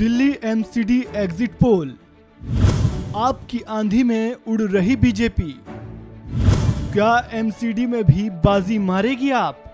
Delhi MCD exit poll. आपकी आंधी में उड़ रही बीजेपी, क्या एमसीडी में भी बाजी मारेगी आप?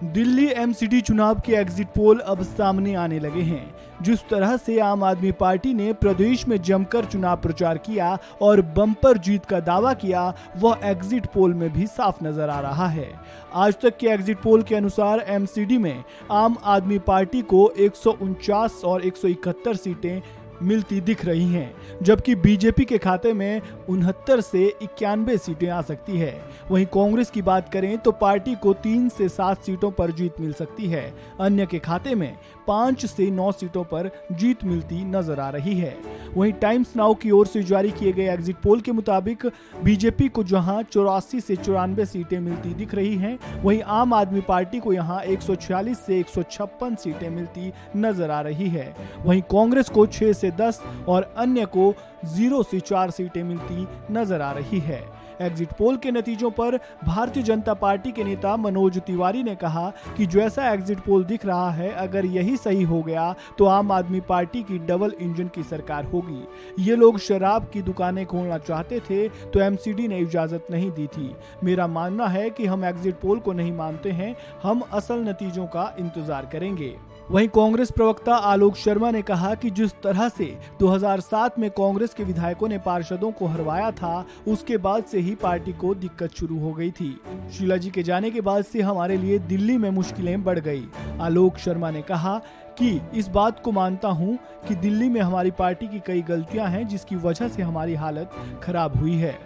दिल्ली एमसीडी चुनाव के एग्जिट पोल अब सामने आने लगे हैं। जिस तरह से आम आदमी पार्टी ने प्रदेश में जमकर चुनाव प्रचार किया और बम्पर जीत का दावा किया, वह एग्जिट पोल में भी साफ नजर आ रहा है। आज तक के एग्जिट पोल के अनुसार एमसीडी में आम आदमी पार्टी को 149 और 171 सीटें मिलती दिख रही हैं, जबकि बीजेपी के खाते में 69 से 91 सीटें आ सकती है। वहीं कांग्रेस की बात करें तो पार्टी को 3 से 7 सीटों पर जीत मिल सकती है। अन्य के खाते में 5 से 9 सीटों पर जीत मिलती नजर आ रही है। वहीं टाइम्स नाउ की ओर से जारी किए गए एग्जिट पोल के मुताबिक बीजेपी को जहां 84 से 94 सीटें मिलती दिख रही हैं, वहीं आम आदमी पार्टी को यहां 146 से 156 सीटें मिलती नजर आ रही है। वहीं कांग्रेस को 6 से 10 और अन्य को 0 से 4 सीटें मिलती नजर आ रही है। एग्जिट पोल के नतीजों पर भारतीय जनता पार्टी के नेता मनोज तिवारी ने कहा कि जैसा एग्जिट पोल दिख रहा है, अगर यही सही हो गया तो आम आदमी पार्टी की डबल इंजन की सरकार होगी। ये लोग शराब की दुकानें खोलना चाहते थे तो एमसीडी ने इजाजत नहीं दी थी। मेरा मानना है कि हम एग्जिट पोल को नहीं मानते हैं, हम असल नतीजों का इंतजार करेंगे। वहीं कांग्रेस प्रवक्ता आलोक शर्मा ने कहा कि जिस तरह से 2007 में कांग्रेस के विधायकों ने पार्षदों को हरवाया था, उसके बाद से ही पार्टी को दिक्कत शुरू हो गई थी। शीला जी के जाने के बाद से हमारे लिए दिल्ली में मुश्किलें बढ़ गई। आलोक शर्मा ने कहा कि इस बात को मानता हूं कि दिल्ली में हमारी पार्टी की कई गलतियां हैं, जिसकी वजह से हमारी हालत खराब हुई है।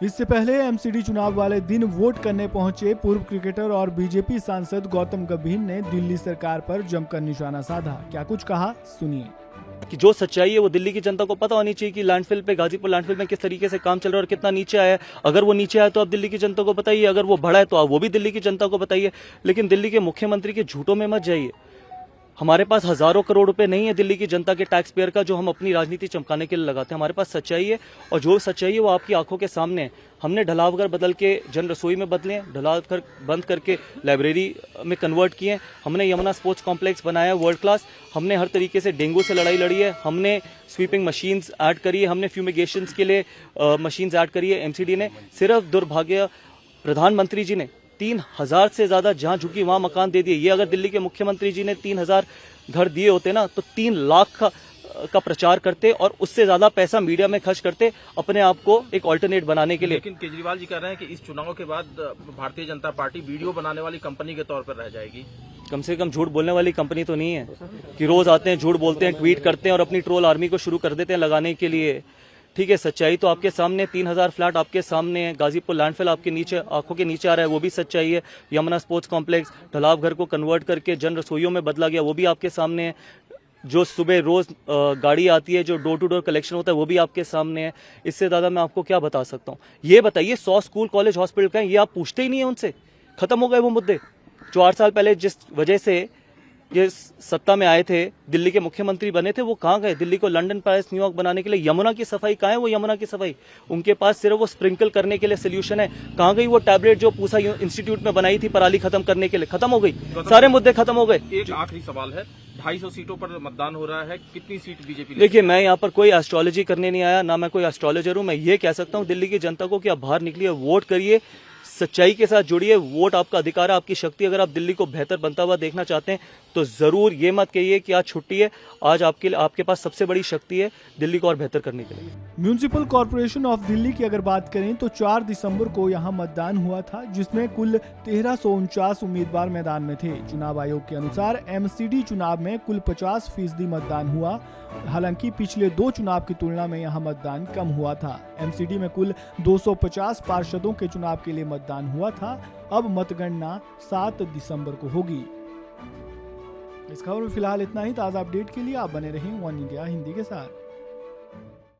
इससे पहले एमसीडी चुनाव वाले दिन वोट करने पहुंचे पूर्व क्रिकेटर और बीजेपी सांसद गौतम गंभीर ने दिल्ली सरकार पर जमकर निशाना साधा। क्या कुछ कहा, सुनिए। कि जो सच्चाई है वो दिल्ली की जनता को पता होनी चाहिए कि लैंडफिल पे, गाजीपुर लैंडफिल में किस तरीके से काम चल रहा है और कितना नीचे आया है। अगर वो नीचे आया तो आप दिल्ली की जनता को बताइए, अगर वो बढ़ा है तो आप वो भी दिल्ली की जनता को बताइए। लेकिन दिल्ली के मुख्यमंत्री के झूठों में मत जाइए। हमारे पास हजारों करोड़ रुपए नहीं है दिल्ली की जनता के टैक्स पेयर का, जो हम अपनी राजनीति चमकाने के लिए लगाते हैं। हमारे पास सच्चाई है, और जो सच्चाई है वो आपकी आंखों के सामने है। हमने ढलावघर बदल के जन रसोई में बदले, ढलावघर बंद करके लाइब्रेरी में कन्वर्ट किए। हमने यमुना स्पोर्ट्स कॉम्प्लेक्स बनाया वर्ल्ड क्लास। हमने हर तरीके से डेंगू से लड़ाई लड़ी है। हमने स्वीपिंग मशीन्स ऐड करी है, हमने फ्यूमिगेशंस के लिए मशीन्स ऐड करी है। एमसीडी ने सिर्फ दुर्भाग्य प्रधानमंत्री जी ने 3000 से ज्यादा जहां झुकी वहां मकान दे दिए। ये अगर दिल्ली के मुख्यमंत्री जी ने 3000 घर दिए होते ना, तो 3 लाख का प्रचार करते और उससे ज्यादा पैसा मीडिया में खर्च करते अपने आप को एक ऑल्टरनेट बनाने के लिए। लेकिन केजरीवाल जी कह रहे हैं कि इस चुनाव के बाद भारतीय जनता पार्टी वीडियो बनाने वाली कंपनी के तौर पर रह जाएगी। कम से कम झूठ बोलने वाली कंपनी तो नहीं है कि रोज आते हैं, झूठ बोलते हैं, ट्वीट करते हैं और अपनी ट्रोल आर्मी को शुरू कर देते हैं लगाने के लिए। ठीक है, सच्चाई तो आपके सामने, 3000 फ्लैट आपके सामने है, गाजीपुर लैंडफिल आपके नीचे, आंखों के नीचे आ रहा है, वो भी सच्चाई है। यमुना स्पोर्ट्स कॉम्प्लेक्स ढलावघर को कन्वर्ट करके जन रसोइयों में बदला गया, वो भी आपके सामने है। जो सुबह रोज गाड़ी आती है, जो डोर टू डोर कलेक्शन होता है, वो भी आपके सामने है। इससे ज्यादा मैं आपको क्या बता सकता हूँ। ये बताइए 100 स्कूल कॉलेज हॉस्पिटल का है, ये आप पूछते ही नहीं है उनसे। खत्म हो गए वो मुद्दे जो 8 साल पहले जिस वजह से ये सत्ता में आए थे, दिल्ली के मुख्यमंत्री बने थे, वो कहाँ गए? दिल्ली को लंदन, पेरिस, न्यूयॉर्क बनाने के लिए यमुना की सफाई कहाँ है? वो यमुना की सफाई उनके पास सिर्फ वो स्प्रिंकल करने के लिए सोल्यूशन है। कहाँ गई वो टैबलेट जो पूसा इंस्टीट्यूट में बनाई थी पराली खत्म करने के लिए? खत्म हो गई, सारे मुद्दे खत्म हो गए। एक आखिरी सवाल है, 250 सीटों पर मतदान हो रहा है, कितनी सीट बीजेपी? देखिए, मैं यहाँ पर कोई एस्ट्रोलॉजी करने नहीं आया, ना मैं कोई एस्ट्रोलॉजर हूँ। मैं ये कह सकता हूँ दिल्ली की जनता को कि आप बाहर निकलिए, वोट करिए, सच्चाई के साथ जुड़िए। वोट आपका अधिकार है, आपकी शक्ति। अगर आप दिल्ली को बेहतर बनता हुआ देखना चाहते हैं तो जरूर ये मत कहिए कि आज छुट्टी है। आज आपके पास सबसे बड़ी शक्ति है दिल्ली को और बेहतर करने के लिए। म्यूनिसिपल कॉर्पोरेशन ऑफ दिल्ली की अगर बात करें तो 4 दिसंबर को यहां मतदान हुआ था, जिसमें कुल 1349 उम्मीदवार मैदान में थे। चुनाव आयोग के अनुसार एमसीडी चुनाव में कुल 50% मतदान हुआ। हालांकि पिछले 2 चुनाव की तुलना में यहां मतदान कम हुआ था। एमसीडी में कुल 250 पार्षदों के चुनाव के लिए मतदान हुआ था। अब मतगणना 7 दिसंबर को होगी। इस खबर में फिलहाल इतना ही। ताज़ा अपडेट के लिए आप बने रहें वन इंडिया हिंदी के साथ।